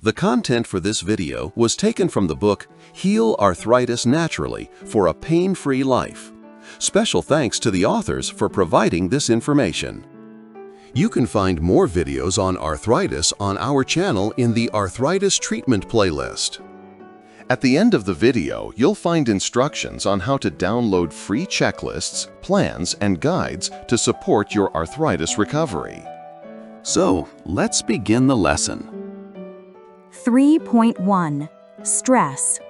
The content for this video was taken from the book Heal Arthritis Naturally for a Pain-Free Life. Special thanks to the authors for providing this information. You can find more videos on arthritis on our channel in the Arthritis Treatment playlist. At the end of the video, you'll find instructions on how to download free checklists, plans, and guides to support your arthritis recovery. So, let's begin the lesson. 3.1 Stress.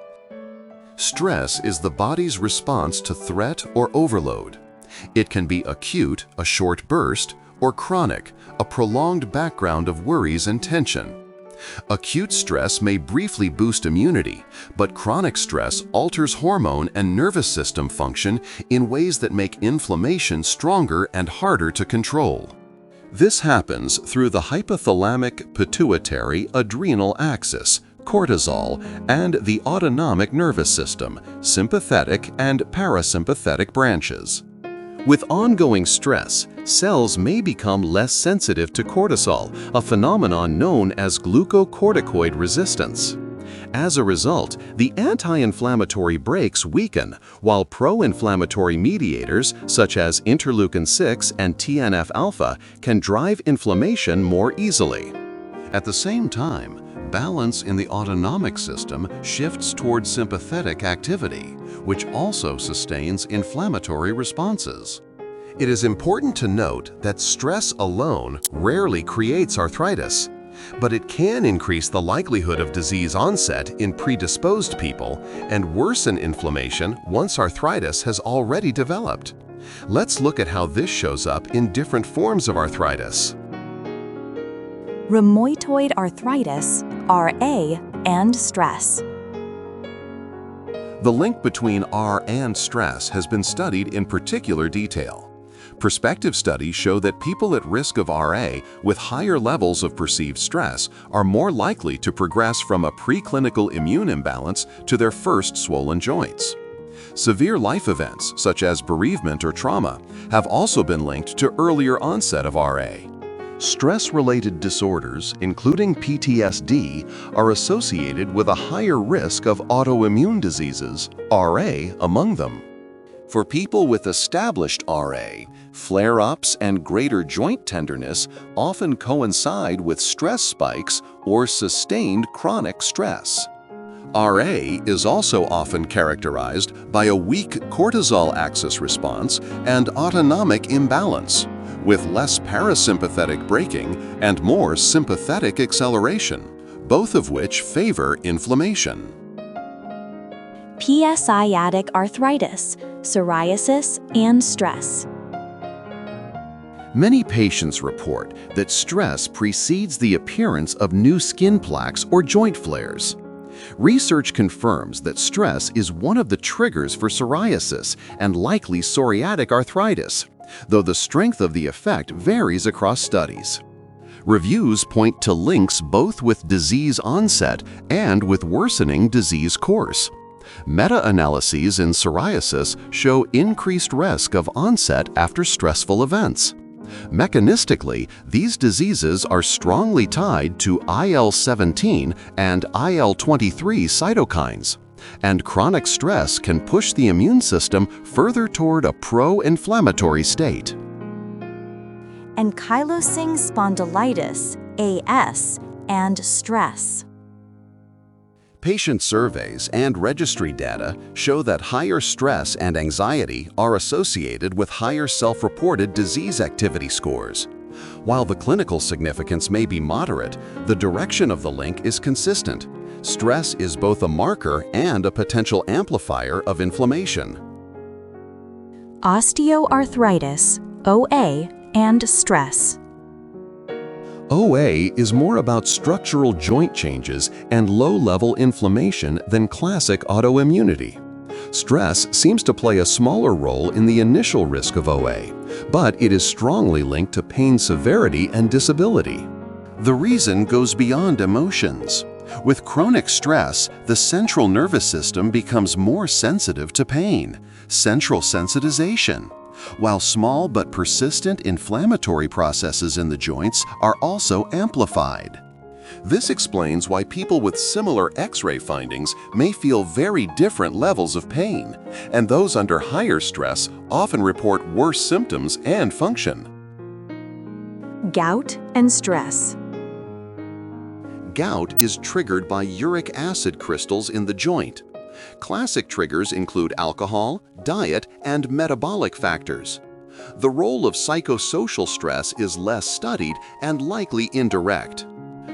Stress is the body's response to threat or overload. It can be acute, a short burst, or chronic, a prolonged background of worries and tension. Acute stress may briefly boost immunity, but chronic stress alters hormone and nervous system function in ways that make inflammation stronger and harder to control. This happens through the hypothalamic pituitary adrenal axis, cortisol, and the autonomic nervous system, sympathetic and parasympathetic branches. With ongoing stress, cells may become less sensitive to cortisol, a phenomenon known as glucocorticoid resistance. As a result, the anti-inflammatory brakes weaken, while pro-inflammatory mediators such as interleukin-6 and TNF-alpha can drive inflammation more easily. At the same time, balance in the autonomic system shifts towards sympathetic activity, which also sustains inflammatory responses. It is important to note that stress alone rarely creates arthritis, but it can increase the likelihood of disease onset in predisposed people and worsen inflammation once arthritis has already developed. Let's look at how this shows up in different forms of arthritis. Rheumatoid arthritis, RA, and stress. The link between RA and stress has been studied in particular detail. Prospective studies show that people at risk of RA with higher levels of perceived stress are more likely to progress from a preclinical immune imbalance to their first swollen joints. Severe life events, such as bereavement or trauma, have also been linked to earlier onset of RA. Stress-related disorders, including PTSD, are associated with a higher risk of autoimmune diseases, RA among them. For people with established RA, flare-ups and greater joint tenderness often coincide with stress spikes or sustained chronic stress. RA is also often characterized by a weak cortisol axis response and autonomic imbalance, with less parasympathetic braking and more sympathetic acceleration, both of which favor inflammation. Psoriatic arthritis, psoriasis, and stress. Many patients report that stress precedes the appearance of new skin plaques or joint flares. Research confirms that stress is one of the triggers for psoriasis and likely psoriatic arthritis, though the strength of the effect varies across studies. Reviews point to links both with disease onset and with worsening disease course. Meta-analyses in psoriasis show increased risk of onset after stressful events. Mechanistically, these diseases are strongly tied to IL-17 and IL-23 cytokines, and chronic stress can push the immune system further toward a pro-inflammatory state. Ankylosing spondylitis, AS, and stress. Patient surveys and registry data show that higher stress and anxiety are associated with higher self-reported disease activity scores. While the clinical significance may be moderate, the direction of the link is consistent. Stress is both a marker and a potential amplifier of inflammation. Osteoarthritis, OA, and stress. OA is more about structural joint changes and low-level inflammation than classic autoimmunity. Stress seems to play a smaller role in the initial risk of OA, but it is strongly linked to pain severity and disability. The reason goes beyond emotions. With chronic stress, the central nervous system becomes more sensitive to pain, central sensitization, while small but persistent inflammatory processes in the joints are also amplified. This explains why people with similar X-ray findings may feel very different levels of pain, and those under higher stress often report worse symptoms and function. Gout and stress. Gout is triggered by uric acid crystals in the joint. Classic triggers include alcohol, diet, and metabolic factors. The role of psychosocial stress is less studied and likely indirect.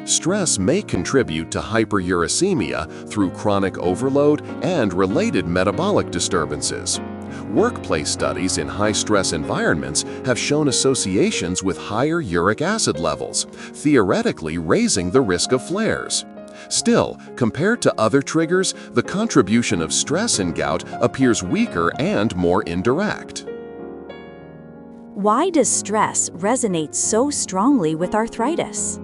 Stress may contribute to hyperuricemia through chronic overload and related metabolic disturbances. Workplace studies in high-stress environments have shown associations with higher uric acid levels, theoretically raising the risk of flares. Still, compared to other triggers, the contribution of stress in gout appears weaker and more indirect. Why does stress resonate so strongly with arthritis?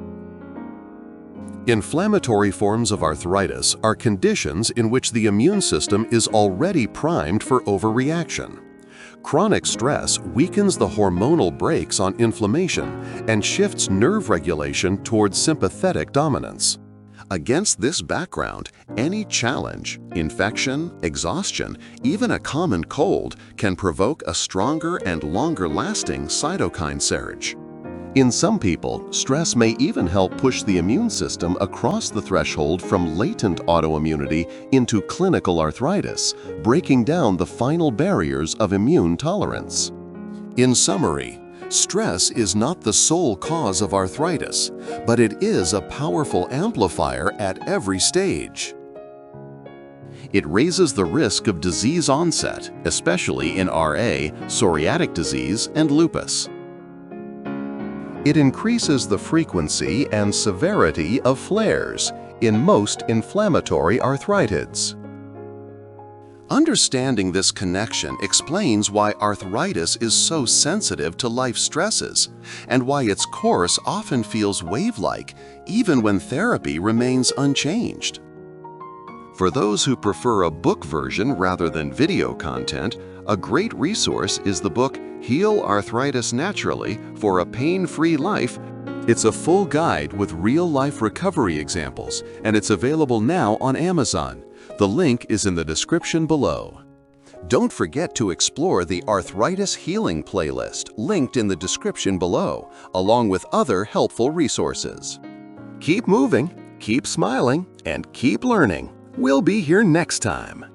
Inflammatory forms of arthritis are conditions in which the immune system is already primed for overreaction. Chronic stress weakens the hormonal brakes on inflammation and shifts nerve regulation towards sympathetic dominance. Against this background, any challenge, infection, exhaustion, even a common cold can provoke a stronger and longer-lasting cytokine surge. In some people, stress may even help push the immune system across the threshold from latent autoimmunity into clinical arthritis, breaking down the final barriers of immune tolerance. In summary, stress is not the sole cause of arthritis, but it is a powerful amplifier at every stage. It raises the risk of disease onset, especially in RA, psoriatic disease, and lupus. It increases the frequency and severity of flares in most inflammatory arthritids. Understanding this connection explains why arthritis is so sensitive to life stresses and why its course often feels wave-like even when therapy remains unchanged. For those who prefer a book version rather than video content, a great resource is the book Heal Arthritis Naturally for a Pain-Free Life. It's a full guide with real-life recovery examples, and it's available now on Amazon. The link is in the description below. Don't forget to explore the Arthritis Healing playlist linked in the description below, along with other helpful resources. Keep moving, keep smiling, and keep learning. We'll be here next time.